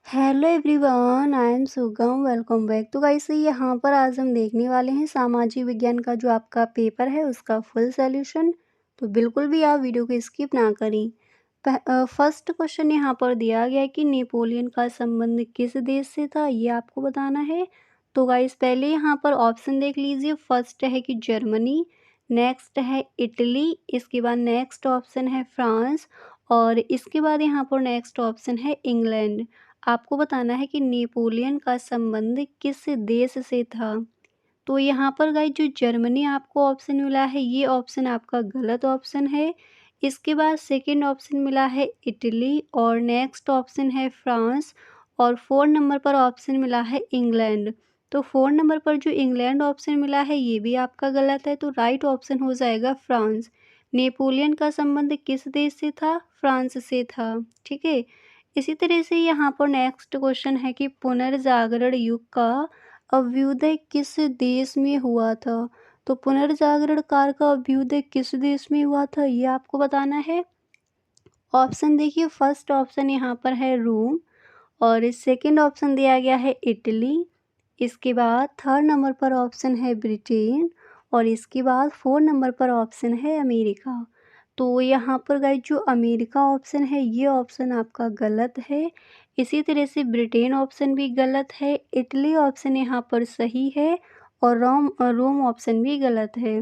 Hello everyone, I am सुगम। Welcome back. तो guys यहाँ पर आज हम देखने वाले हैं सामाजिक विज्ञान का जो आपका पेपर है उसका फुल सॉल्यूशन। तो बिल्कुल भी आप वीडियो को स्किप ना करें। फर्स्ट क्वेश्चन यहाँ पर दिया गया है कि नेपोलियन का संबंध किस देश से था, ये आपको बताना है। तो गाइस पहले यहाँ पर ऑप्शन देख लीजिए। फर्स्ट है कि जर्मनी, नेक्स्ट है इटली, इसके बाद नेक्स्ट ऑप्शन है फ्रांस और इसके बाद यहाँ पर नेक्स्ट ऑप्शन है इंग्लैंड। आपको बताना है कि नेपोलियन का संबंध किस देश से था। तो यहाँ पर गाइस जो जर्मनी आपको ऑप्शन मिला है ये ऑप्शन आपका गलत ऑप्शन है। इसके बाद सेकंड ऑप्शन मिला है इटली और नेक्स्ट ऑप्शन है फ्रांस और 4 नंबर पर ऑप्शन मिला है इंग्लैंड। तो 4 नंबर पर जो इंग्लैंड ऑप्शन मिला है ये भी आपका गलत है, तो राइट ऑप्शन हो जाएगा फ्रांस। नेपोलियन का संबंध किस देश से था? फ्रांस से था। ठीक है। इसी तरह से यहाँ पर नेक्स्ट क्वेश्चन है कि पुनर्जागरण युग का अभ्युदय किस देश में हुआ था। तो पुनर्जागरण काल का अभ्युदय किस देश में हुआ था ये आपको बताना है। ऑप्शन देखिए, फर्स्ट ऑप्शन यहाँ पर है रोम और सेकंड ऑप्शन दिया गया है इटली। इसके बाद 3rd नंबर पर ऑप्शन है ब्रिटेन और इसके बाद 4 नंबर पर ऑप्शन है अमेरिका। तो यहाँ पर गाइस जो अमेरिका ऑप्शन है ये ऑप्शन आपका गलत है। इसी तरह से ब्रिटेन ऑप्शन भी गलत है, इटली ऑप्शन यहाँ पर सही है और रोम ऑप्शन भी गलत है।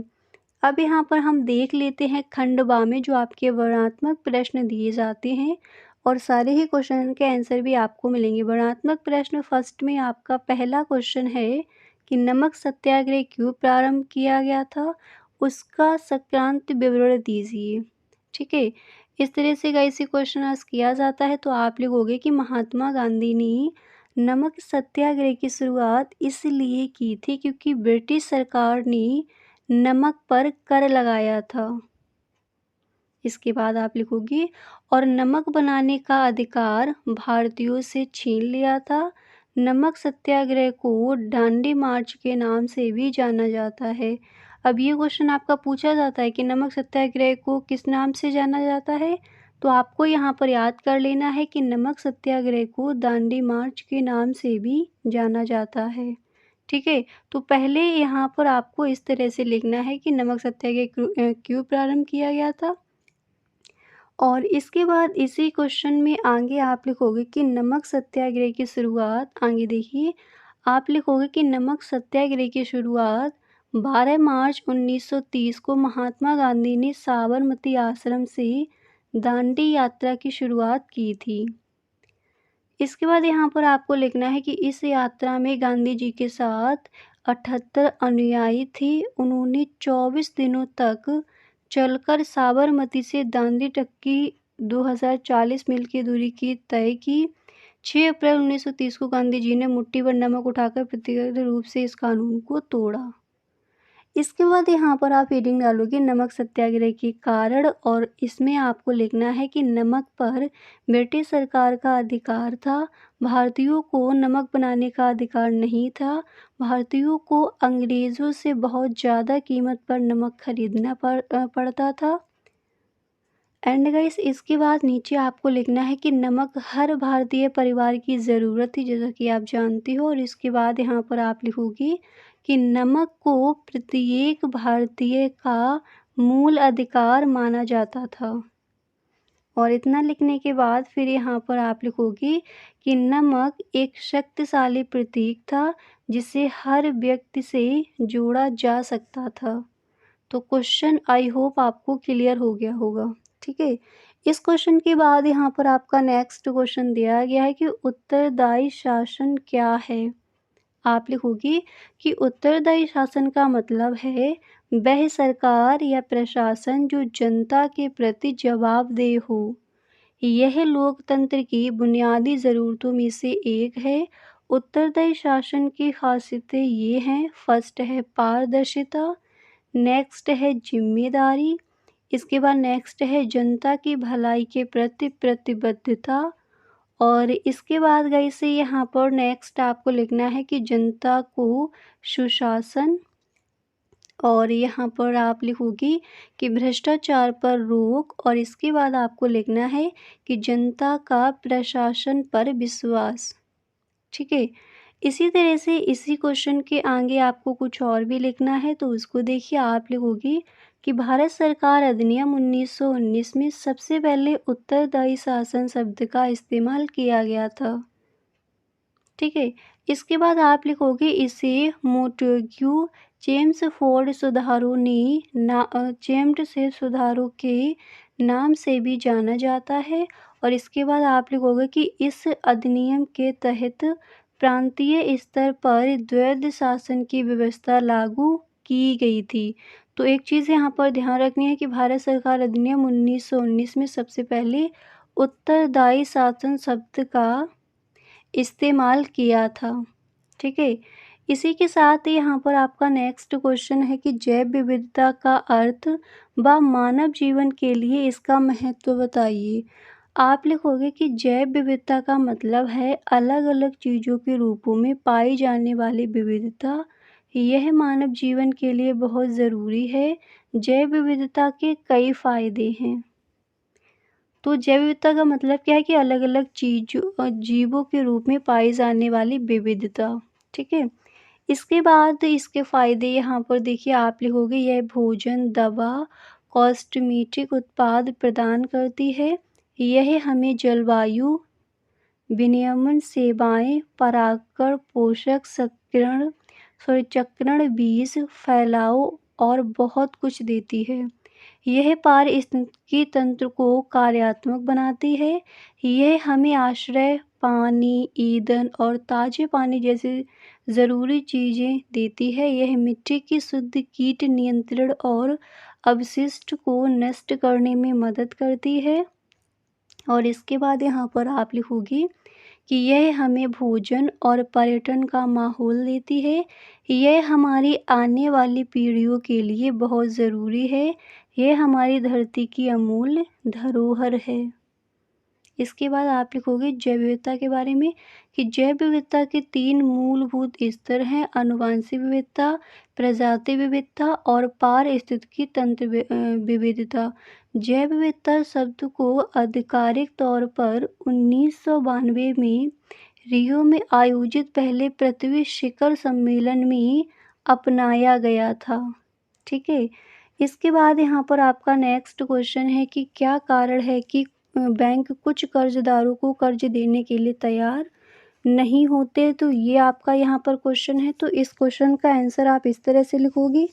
अब यहाँ पर हम देख लेते हैं खंड बा में जो आपके वर्णनात्मक प्रश्न दिए जाते हैं और सारे ही क्वेश्चन के आंसर भी आपको मिलेंगे। वर्णनात्मक प्रश्न फर्स्ट में आपका पहला क्वेश्चन है कि नमक सत्याग्रह क्यों प्रारंभ किया गया था, उसका संक्रांत विवरण दीजिए। ठीक है। इस तरह से गाइस क्वेश्चन आंसर किया जाता है तो आप लिखोगे कि महात्मा गांधी ने नमक सत्याग्रह की शुरुआत इसलिए की थी क्योंकि ब्रिटिश सरकार ने नमक पर कर लगाया था। इसके बाद आप लिखोगे और नमक बनाने का अधिकार भारतीयों से छीन लिया था। नमक सत्याग्रह को डांडी मार्च के नाम से भी जाना जाता है। अब ये क्वेश्चन आपका पूछा जाता है कि नमक सत्याग्रह को किस नाम से जाना जाता है, तो आपको यहाँ पर याद कर लेना है कि नमक सत्याग्रह को दांडी मार्च के नाम से भी जाना जाता है। ठीक है। तो पहले यहाँ पर आपको इस तरह से लिखना है कि नमक सत्याग्रह क्यों प्रारंभ किया गया था और इसके बाद इसी क्वेश्चन में आगे आप लिखोगे कि नमक सत्याग्रह की शुरुआत, आगे देखिए आप लिखोगे कि नमक सत्याग्रह की शुरुआत 12 मार्च 1930 को महात्मा गांधी ने साबरमती आश्रम से दांडी यात्रा की शुरुआत की थी। इसके बाद यहाँ पर आपको लिखना है कि इस यात्रा में गांधी जी के साथ 78 अनुयायी थे। उन्होंने 24 दिनों तक चलकर साबरमती से दांडी तक की 2040 मील की दूरी की तय की। 6 अप्रैल 1930 को गांधी जी ने मुट्ठी भर नमक उठाकर व्यक्तिगत रूप से इस कानून को तोड़ा। इसके बाद यहाँ पर आप हेडिंग डालोगे नमक सत्याग्रह के कारण और इसमें आपको लिखना है कि नमक पर ब्रिटिश सरकार का अधिकार था, भारतीयों को नमक बनाने का अधिकार नहीं था। भारतीयों को अंग्रेज़ों से बहुत ज़्यादा कीमत पर नमक खरीदना पड़ता था। एंड गाइस इसके बाद नीचे आपको लिखना है कि नमक हर भारतीय परिवार की ज़रूरत थी, जैसा कि आप जानते हो। और इसके बाद यहाँ पर आप लिखोगे कि नमक को प्रत्येक भारतीय का मूल अधिकार माना जाता था। और इतना लिखने के बाद फिर यहाँ पर आप लिखोगे कि नमक एक शक्तिशाली प्रतीक था जिसे हर व्यक्ति से जोड़ा जा सकता था। तो क्वेश्चन आई होप आपको क्लियर हो गया होगा। ठीक है। इस क्वेश्चन के बाद यहाँ पर आपका नेक्स्ट क्वेश्चन दिया गया है कि उत्तरदायी शासन क्या है। आप लिखोगे कि उत्तरदायी शासन का मतलब है वह सरकार या प्रशासन जो जनता के प्रति जवाबदेह हो। यह लोकतंत्र की बुनियादी ज़रूरतों में से एक है। उत्तरदायी शासन की खासियतें ये हैं। फर्स्ट है पारदर्शिता, नेक्स्ट है जिम्मेदारी, इसके बाद नेक्स्ट है जनता की भलाई के प्रति प्रतिबद्धता और इसके बाद गाइस यहाँ पर नेक्स्ट आपको लिखना है कि जनता को सुशासन। और यहाँ पर आप लिखोगी कि भ्रष्टाचार पर रोक, और इसके बाद आपको लिखना है कि जनता का प्रशासन पर विश्वास। ठीक है। इसी तरह से इसी क्वेश्चन के आगे आपको कुछ और भी लिखना है, तो उसको देखिए। आप लिखोगी कि भारत सरकार अधिनियम 1919 में सबसे पहले उत्तरदायी शासन शब्द का इस्तेमाल किया गया था। ठीक है। इसके बाद आप लिखोगे इसे मोंटेग्यू चेम्सफोर्ड सुधारों ने चेम्स सुधारों के नाम से भी जाना जाता है। और इसके बाद आप लिखोगे कि इस अधिनियम के तहत प्रांतीय स्तर पर द्वैध शासन की व्यवस्था लागू की गई थी। तो एक चीज़ यहाँ पर ध्यान रखनी है कि भारत सरकार अधिनियम 1919 में सबसे पहले उत्तरदायी शासन शब्द का इस्तेमाल किया था। ठीक है। इसी के साथ यहाँ पर आपका नेक्स्ट क्वेश्चन है कि जैव विविधता का अर्थ व मानव जीवन के लिए इसका महत्व बताइए। आप लिखोगे कि जैव विविधता का मतलब है अलग अलग चीज़ों के रूपों में पाई जाने वाली विविधता। यह मानव जीवन के लिए बहुत ज़रूरी है। जैव विविधता के कई फायदे हैं। तो जैव विविधता का मतलब क्या है कि अलग अलग चीज़ों जीवों के रूप में पाई जाने वाली विविधता। ठीक है। इसके बाद इसके फायदे यहाँ पर देखिए। आप लिखोगे यह भोजन, दवा, कॉस्मेटिक उत्पाद प्रदान करती है। यह हमें जलवायु विनियमन सेवाएं, परागकण, पोषक चक्रण, बीज फैलाव और बहुत कुछ देती है। यह पारिस्थितिकी तंत्र को कार्यात्मक बनाती है। यह हमें आश्रय, पानी, ईंधन और ताज़े पानी जैसे ज़रूरी चीज़ें देती है। यह मिट्टी की शुद्ध, कीट नियंत्रण और अपशिष्ट को नष्ट करने में मदद करती है। और इसके बाद यहाँ पर आप लिखोगी कि यह हमें भोजन और पर्यटन का माहौल देती है। यह हमारी आने वाली पीढ़ियों के लिए बहुत ज़रूरी है। यह हमारी धरती की अमूल्य धरोहर है। इसके बाद आप लिखोगे जैव विविधता के बारे में कि जैव विविधता के 3 मूलभूत स्तर हैं: आनुवंशिक विविधता, प्रजाति विविधता और पारिस्थितिकी तंत्र विविधता। जैव विविधता शब्द को आधिकारिक तौर पर 1992 में रियो में आयोजित पहले पृथ्वी शिखर सम्मेलन में अपनाया गया था। ठीक है। इसके बाद यहाँ पर आपका नेक्स्ट क्वेश्चन है कि क्या कारण है कि बैंक कुछ कर्जदारों को कर्ज देने के लिए तैयार नहीं होते। तो ये आपका यहाँ पर क्वेश्चन है। तो इस क्वेश्चन का आंसर आप इस तरह से लिखोगी।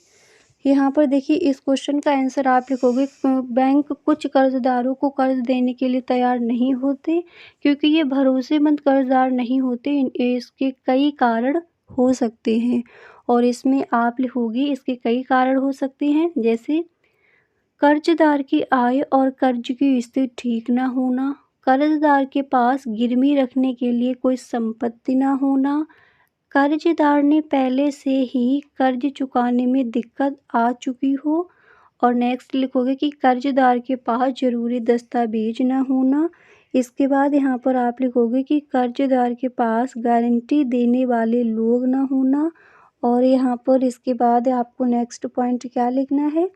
यहाँ पर देखिए, इस क्वेश्चन का आंसर आप लिखोगे बैंक कुछ कर्जदारों को कर्ज देने के लिए तैयार नहीं होते क्योंकि ये भरोसेमंद कर्जदार नहीं होते। इसके कई कारण हो सकते हैं। और इसमें आप लिखोगी इसके कई कारण हो सकते हैं, जैसे कर्जदार की आय और कर्ज की स्थिति ठीक ना होना, कर्जदार के पास गिरवी रखने के लिए कोई संपत्ति ना होना, कर्जदार ने पहले से ही कर्ज चुकाने में दिक्कत आ चुकी हो। और नेक्स्ट लिखोगे कि कर्जदार के पास ज़रूरी दस्तावेज ना होना। इसके बाद यहाँ पर आप लिखोगे कि कर्जदार के पास गारंटी देने वाले लोग ना होना। और यहाँ पर इसके बाद आपको नेक्स्ट पॉइंट क्या लिखना है,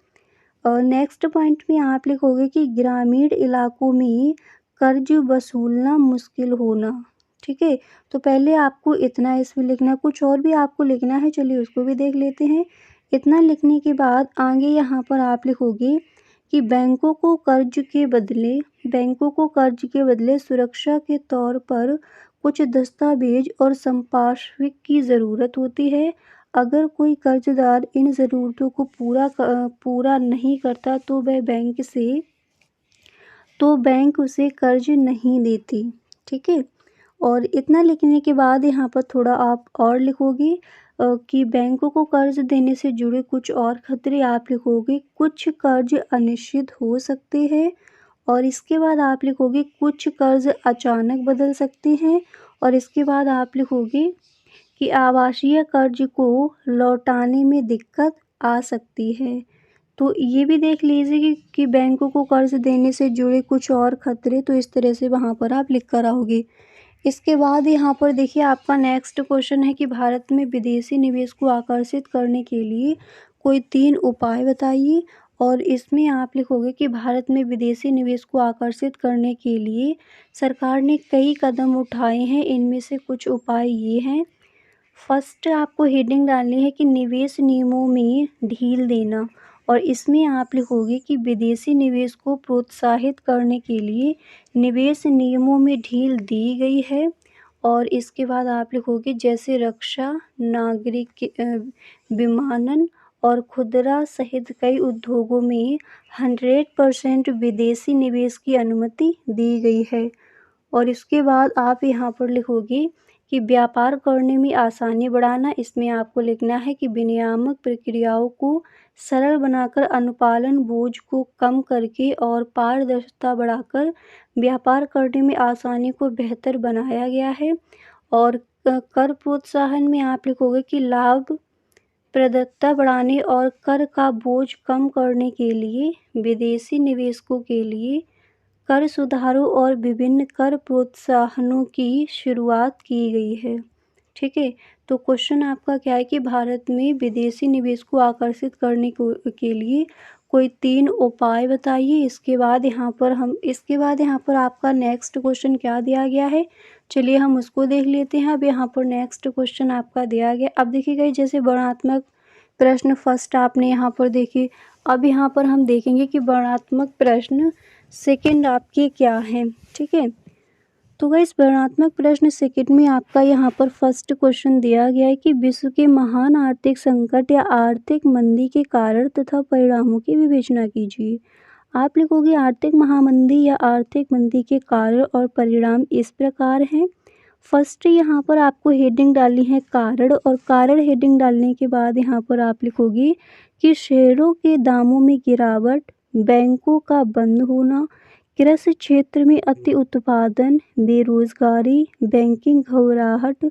और नेक्स्ट पॉइंट में आप लिखोगे कि ग्रामीण इलाकों में कर्ज वसूलना मुश्किल होना। ठीक है। तो पहले आपको इतना इसमें लिखना है, कुछ और भी आपको लिखना है, चलिए उसको भी देख लेते हैं। इतना लिखने के बाद आगे यहाँ पर आप लिखोगे कि बैंकों को कर्ज के बदले सुरक्षा के तौर पर कुछ दस्तावेज और संपार्श्विक की ज़रूरत होती है। अगर कोई कर्जदार इन ज़रूरतों को पूरा नहीं करता तो बैंक उसे कर्ज नहीं देती। ठीक है। और इतना लिखने के बाद यहाँ पर थोड़ा आप और लिखोगे कि बैंकों को कर्ज देने से जुड़े कुछ और खतरे आप लिखोगे। कुछ कर्ज अनिश्चित हो सकते हैं। और इसके बाद आप लिखोगे कुछ कर्ज अचानक बदल सकते हैं। और इसके बाद आप लिखोगे कि आवासीय कर्ज को लौटाने में दिक्कत आ सकती है। तो ये भी देख लीजिए कि बैंकों को कर्ज देने से जुड़े कुछ और खतरे, तो इस तरह से वहाँ पर आप लिख कर आओगे। इसके बाद यहाँ पर देखिए आपका नेक्स्ट क्वेश्चन है कि भारत में विदेशी निवेश को आकर्षित करने के लिए कोई 3 उपाय बताइए। और इसमें आप लिखोगे कि भारत में विदेशी निवेश को आकर्षित करने के लिए सरकार ने कई कदम उठाए हैं, इनमें से कुछ उपाय ये हैं। फर्स्ट आपको हेडिंग डालनी है कि निवेश नियमों में ढील देना, और इसमें आप लिखोगे कि विदेशी निवेश को प्रोत्साहित करने के लिए निवेश नियमों में ढील दी गई है। और इसके बाद आप लिखोगे जैसे रक्षा, नागरिक विमानन और खुदरा सहित कई उद्योगों में 100% विदेशी निवेश की अनुमति दी गई है। और इसके बाद आप यहाँ पर लिखोगे कि व्यापार करने में आसानी बढ़ाना। इसमें आपको लिखना है कि विनियामक प्रक्रियाओं को सरल बनाकर, अनुपालन बोझ को कम करके और पारदर्शिता बढ़ाकर व्यापार करने में आसानी को बेहतर बनाया गया है। और कर प्रोत्साहन में आप लिखोगे कि लाभप्रदता बढ़ाने और कर का बोझ कम करने के लिए विदेशी निवेशकों के लिए कर सुधारों और विभिन्न कर प्रोत्साहनों की शुरुआत की गई है। ठीक है, तो क्वेश्चन आपका क्या है कि भारत में विदेशी निवेश को आकर्षित करने के लिए कोई 3 उपाय बताइए। इसके बाद यहाँ पर आपका नेक्स्ट क्वेश्चन क्या दिया गया है, चलिए हम उसको देख लेते हैं। अब यहाँ पर नेक्स्ट क्वेश्चन आपका दिया गया, अब देखिएगा जैसे वर्णनात्मक प्रश्न फर्स्ट आपने यहाँ पर देखिए। अब यहाँ पर हम देखेंगे कि वर्णनात्मक प्रश्न सेकंड आपके क्या हैं। ठीक है, तो गाइस वर्णनात्मक प्रश्न सेकंड में आपका यहाँ पर फर्स्ट क्वेश्चन दिया गया है कि विश्व के महान आर्थिक संकट या आर्थिक मंदी के कारण तथा परिणामों की विवेचना कीजिए। आप लिखोगे आर्थिक महामंदी या आर्थिक मंदी के कारण और परिणाम इस प्रकार हैं। फर्स्ट यहाँ पर आपको हेडिंग डालनी है कारण, और कारण हेडिंग डालने के बाद यहाँ पर आप लिखोगे कि शेयरों के दामों में गिरावट, बैंकों का बंद होना, कृषि क्षेत्र में अति उत्पादन, बेरोजगारी, बैंकिंग घबराहट,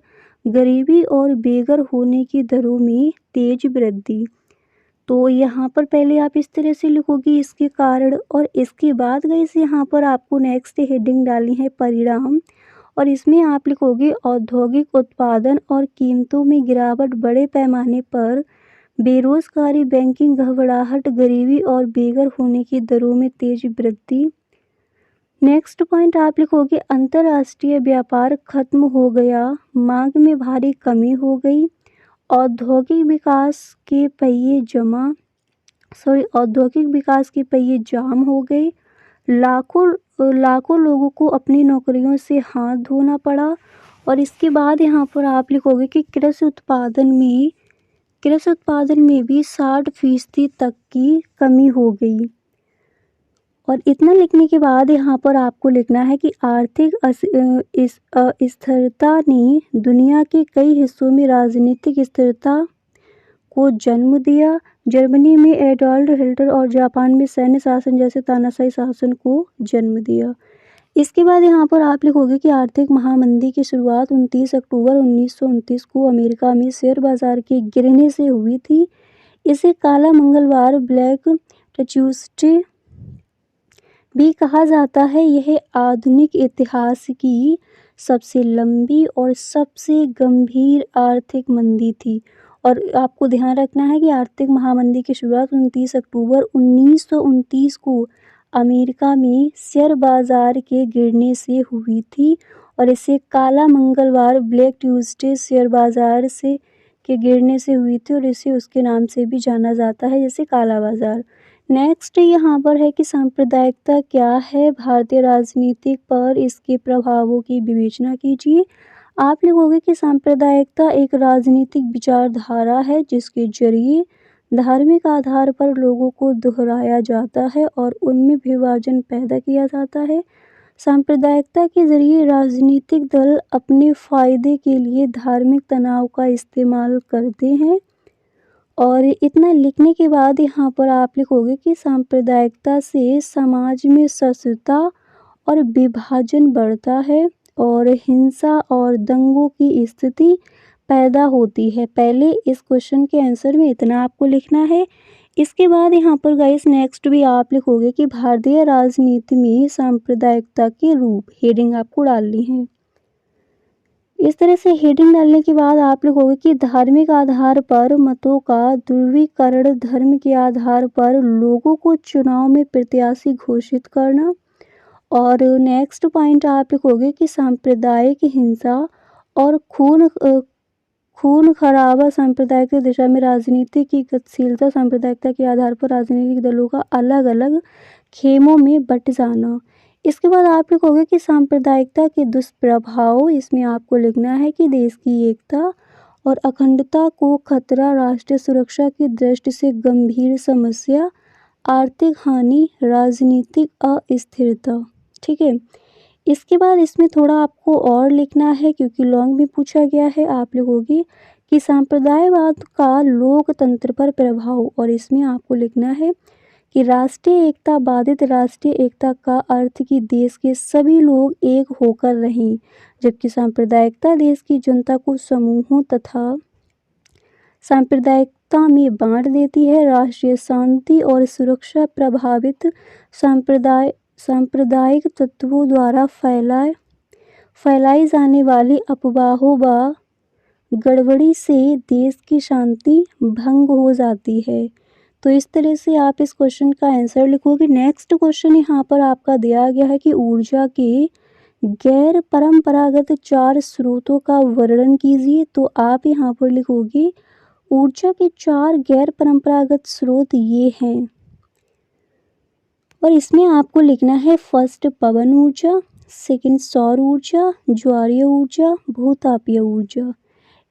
गरीबी और बेघर होने की दरों में तेज वृद्धि। तो यहाँ पर पहले आप इस तरह से लिखोगे इसके कारण, और इसके बाद गाइस यहाँ पर आपको नेक्स्ट हेडिंग डालनी है परिणाम, और इसमें आप लिखोगे औद्योगिक उत्पादन और कीमतों में गिरावट, बड़े पैमाने पर बेरोजगारी, बैंकिंग घबराहट, गरीबी और बेघर होने की दरों में तेज वृद्धि। नेक्स्ट पॉइंट आप लिखोगे अंतर्राष्ट्रीय व्यापार खत्म हो गया, मांग में भारी कमी हो गई, औद्योगिक विकास के पहिए जाम हो गए, लाखों लोगों को अपनी नौकरियों से हाथ धोना पड़ा। और इसके बाद यहाँ पर आप लिखोगे कि कृषि उत्पादन में भी 60% तक की कमी हो गई। और इतना लिखने के बाद यहाँ पर आपको लिखना है कि आर्थिक स्थिरता ने दुनिया के कई हिस्सों में राजनीतिक स्थिरता को जन्म दिया। जर्मनी में एडोल्फ हिटलर और जापान में सैन्य शासन जैसे तानाशाही शासन को जन्म दिया। इसके बाद यहाँ पर आप लिखोगे कि आर्थिक महामंदी की शुरुआत 29 अक्टूबर 1929 को अमेरिका में शेयर बाजार के गिरने से हुई थी। इसे काला मंगलवार, ब्लैक ट्यूसडे भी कहा जाता है। यह आधुनिक इतिहास की सबसे लंबी और सबसे गंभीर आर्थिक मंदी थी। और आपको ध्यान रखना है कि आर्थिक महामंदी की शुरुआत 29 अक्टूबर 1929 को अमेरिका में शेयर बाजार के गिरने से हुई थी, और इसे काला मंगलवार, ब्लैक ट्यूसडे शेयर बाजार के गिरने से हुई थी, और इसे उसके नाम से भी जाना जाता है जैसे काला बाजार। नेक्स्ट यहाँ पर है कि सांप्रदायिकता क्या है भारतीय राजनीति पर, इसके प्रभावों की विवेचना कीजिए। आप लिखोगे कि सांप्रदायिकता एक राजनीतिक विचारधारा है जिसके जरिए धार्मिक आधार पर लोगों को दोहराया जाता है और उनमें विभाजन पैदा किया जाता है। सांप्रदायिकता के जरिए राजनीतिक दल अपने फायदे के लिए धार्मिक तनाव का इस्तेमाल करते हैं। और इतना लिखने के बाद यहाँ पर आप लिखोगे कि सांप्रदायिकता से समाज में शत्रुता और विभाजन बढ़ता है और हिंसा और दंगों की स्थिति पैदा होती है। पहले इस क्वेश्चन के आंसर में इतना आपको लिखना है। इसके बाद यहाँ पर गाइस नेक्स्ट भी आप लिखोगे कि भारतीय राजनीति में सांप्रदायिकता के रूप, हेडिंग आपको डालनी है। इस तरह से हेडिंग डालने के बाद आप लिखोगे कि धार्मिक आधार पर मतों का ध्रुवीकरण, धर्म के आधार पर लोगों को चुनाव में प्रत्याशी घोषित करना। और नेक्स्ट पॉइंट आप लिखोगे कि सांप्रदायिक हिंसा और खून खराबा सांप्रदायिक दिशा में राजनीति की गतिशीलता, सांप्रदायिकता के आधार पर राजनीतिक दलों का अलग अलग खेमों में बट जाना। इसके बाद आप लिखोगे कि सांप्रदायिकता के दुष्प्रभाव, इसमें आपको लिखना है कि देश की एकता और अखंडता को खतरा, राष्ट्रीय सुरक्षा की दृष्टि से गंभीर समस्या, आर्थिक हानि, राजनीतिक अस्थिरता। ठीक है, इसके बाद इसमें थोड़ा आपको और लिखना है क्योंकि लॉन्ग में पूछा गया है। आप लिखोगे कि सांप्रदायवाद का लोकतंत्र पर प्रभाव, और इसमें आपको लिखना है कि राष्ट्रीय एकता बाधित। राष्ट्रीय एकता का अर्थ कि देश के सभी लोग एक होकर रहें, जबकि सांप्रदायिकता देश की जनता को समूहों तथा सांप्रदायिकता में बांट देती है। राष्ट्रीय शांति और सुरक्षा प्रभावित। सांप्रदायिक तत्वों द्वारा फैलाई जाने वाली अफवाहों व गड़बड़ी से देश की शांति भंग हो जाती है। तो इस तरह से आप इस क्वेश्चन का आंसर लिखोगे। नेक्स्ट क्वेश्चन यहाँ पर आपका दिया गया है कि ऊर्जा के गैर परंपरागत 4 स्रोतों का वर्णन कीजिए। तो आप यहाँ पर लिखोगे ऊर्जा के 4 गैर परंपरागत स्रोत ये हैं, और इसमें आपको लिखना है फर्स्ट पवन ऊर्जा, सेकंड सौर ऊर्जा, ज्वारीय ऊर्जा, भूतापीय ऊर्जा।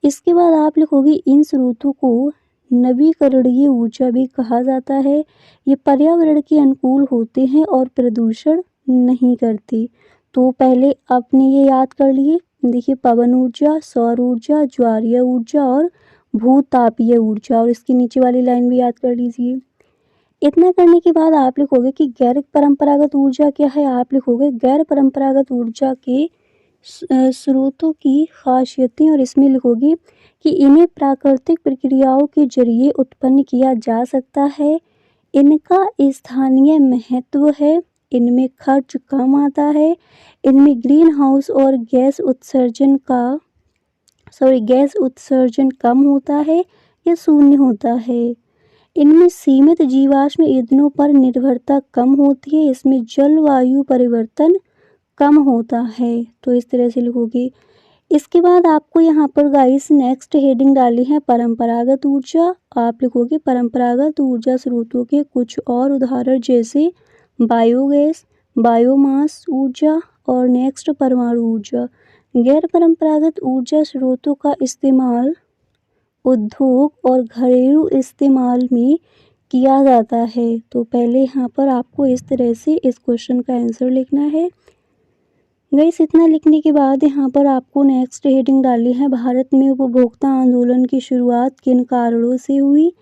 इसके बाद आप लिखोगे इन स्रोतों को नवीकरणीय ऊर्जा भी कहा जाता है। ये पर्यावरण के अनुकूल होते हैं और प्रदूषण नहीं करते। तो पहले आपने ये याद कर लिए, देखिए पवन ऊर्जा, सौर ऊर्जा, ज्वारीय ऊर्जा और भूतापीय ऊर्जा, और इसके नीचे वाली लाइन भी याद कर लीजिए। इतना करने के बाद आप लिखोगे कि गैर परंपरागत ऊर्जा क्या है। आप लिखोगे गैर परंपरागत ऊर्जा के स्रोतों की खासियतें, और इसमें लिखोगे कि इन्हें प्राकृतिक प्रक्रियाओं के जरिए उत्पन्न किया जा सकता है, इनका स्थानीय महत्व है, इनमें खर्च कम आता है, इनमें ग्रीन हाउस और गैस उत्सर्जन कम होता है या शून्य होता है, इनमें सीमित जीवाश्म ईंधनों पर निर्भरता कम होती है, इसमें जलवायु परिवर्तन कम होता है। तो इस तरह से लिखोगे। इसके बाद आपको यहाँ पर गाइस नेक्स्ट हेडिंग डाली है परंपरागत ऊर्जा। आप लिखोगे परंपरागत ऊर्जा स्रोतों के कुछ और उदाहरण जैसे बायोगैस, बायोमास ऊर्जा और नेक्स्ट परमाणु ऊर्जा। गैर परंपरागत ऊर्जा स्रोतों का इस्तेमाल उद्योग और घरेलू इस्तेमाल में किया जाता है। तो पहले यहाँ पर आपको इस तरह से इस क्वेश्चन का आंसर लिखना है। गाइस इतना लिखने के बाद यहाँ पर आपको नेक्स्ट हेडिंग डाली है भारत में उपभोक्ता आंदोलन की शुरुआत किन कारणों से हुई,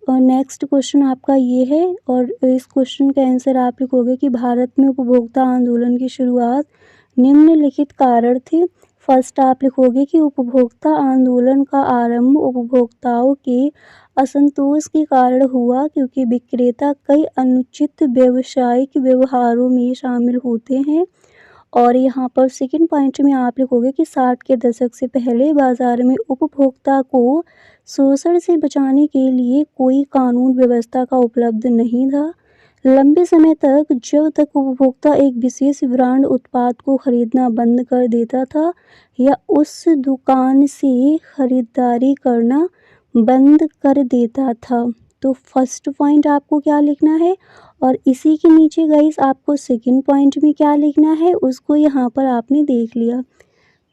और नेक्स्ट क्वेश्चन आपका ये है, और इस क्वेश्चन का आंसर आप लिखोगे कि भारत में उपभोक्ता आंदोलन की शुरुआत निम्नलिखित कारण थे। फर्स्ट आप लिखोगे कि उपभोक्ता आंदोलन का आरंभ उपभोक्ताओं के असंतोष के कारण हुआ क्योंकि विक्रेता कई अनुचित व्यावसायिक व्यवहारों में शामिल होते हैं। और यहाँ पर सेकंड पॉइंट में आप लिखोगे कि 60 के दशक से पहले बाजार में उपभोक्ता को शोषण से बचाने के लिए कोई कानून व्यवस्था का उपलब्ध नहीं था। लंबे समय तक जब तक उपभोक्ता एक विशेष ब्रांड उत्पाद को खरीदना बंद कर देता था या उस दुकान से खरीदारी करना बंद कर देता था। तो फर्स्ट पॉइंट आपको क्या लिखना है, और इसी के नीचे गाइस आपको सेकंड पॉइंट में क्या लिखना है उसको यहाँ पर आपने देख लिया।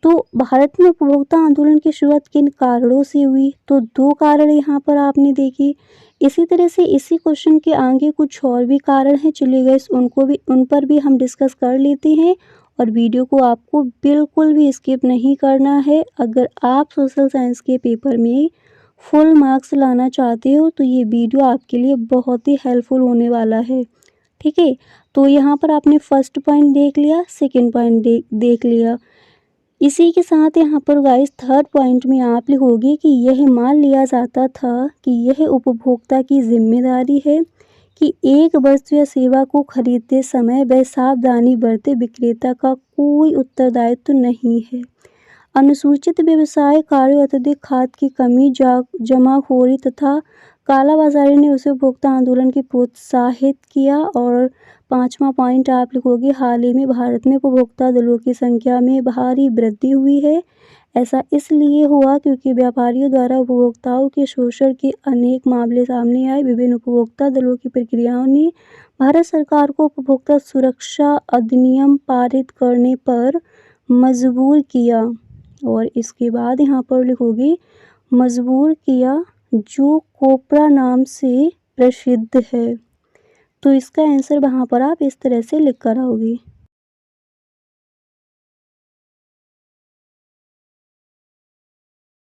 तो भारत में उपभोक्ता आंदोलन की शुरुआत किन कारणों से हुई, तो 2 कारण यहाँ पर आपने देखे। इसी तरह से इसी क्वेश्चन के आगे कुछ और भी कारण हैं, चलिए गाइस उन पर भी हम डिस्कस कर लेते हैं। और वीडियो को आपको बिल्कुल भी स्किप नहीं करना है। अगर आप सोशल साइंस के पेपर में फुल मार्क्स लाना चाहते हो तो ये वीडियो आपके लिए बहुत ही हेल्पफुल होने वाला है। ठीक है, तो यहाँ पर आपने फर्स्ट पॉइंट देख लिया, सेकंड पॉइंट देख लिया। इसी के साथ यहाँ पर गाइस थर्ड पॉइंट में आप लिखोगे कि यह मान लिया जाता था कि यह उपभोक्ता की जिम्मेदारी है कि एक वस्तु या सेवा को खरीदते समय वह सावधानी बरते, विक्रेता का कोई उत्तरदायित्व नहीं है। अनुसूचित व्यवसाय कार्यों, अत्यधिक खाद की कमी, जमाखोरी तथा कालाबाजारी ने उसे उपभोक्ता आंदोलन की प्रोत्साहित किया। और 5वां पॉइंट आप लिखोगे, हाल ही में भारत में उपभोक्ता दलों की संख्या में भारी वृद्धि हुई है। ऐसा इसलिए हुआ क्योंकि व्यापारियों द्वारा उपभोक्ताओं के शोषण के अनेक मामले सामने आए। विभिन्न उपभोक्ता दलों की प्रक्रियाओं ने भारत सरकार को उपभोक्ता सुरक्षा अधिनियम पारित करने पर मजबूर किया। और इसके बाद यहाँ पर लिखोगे मजबूर किया, जो कोपरा नाम से प्रसिद्ध है। तो इसका आंसर वहाँ पर आप इस तरह से लिख कर आओगे।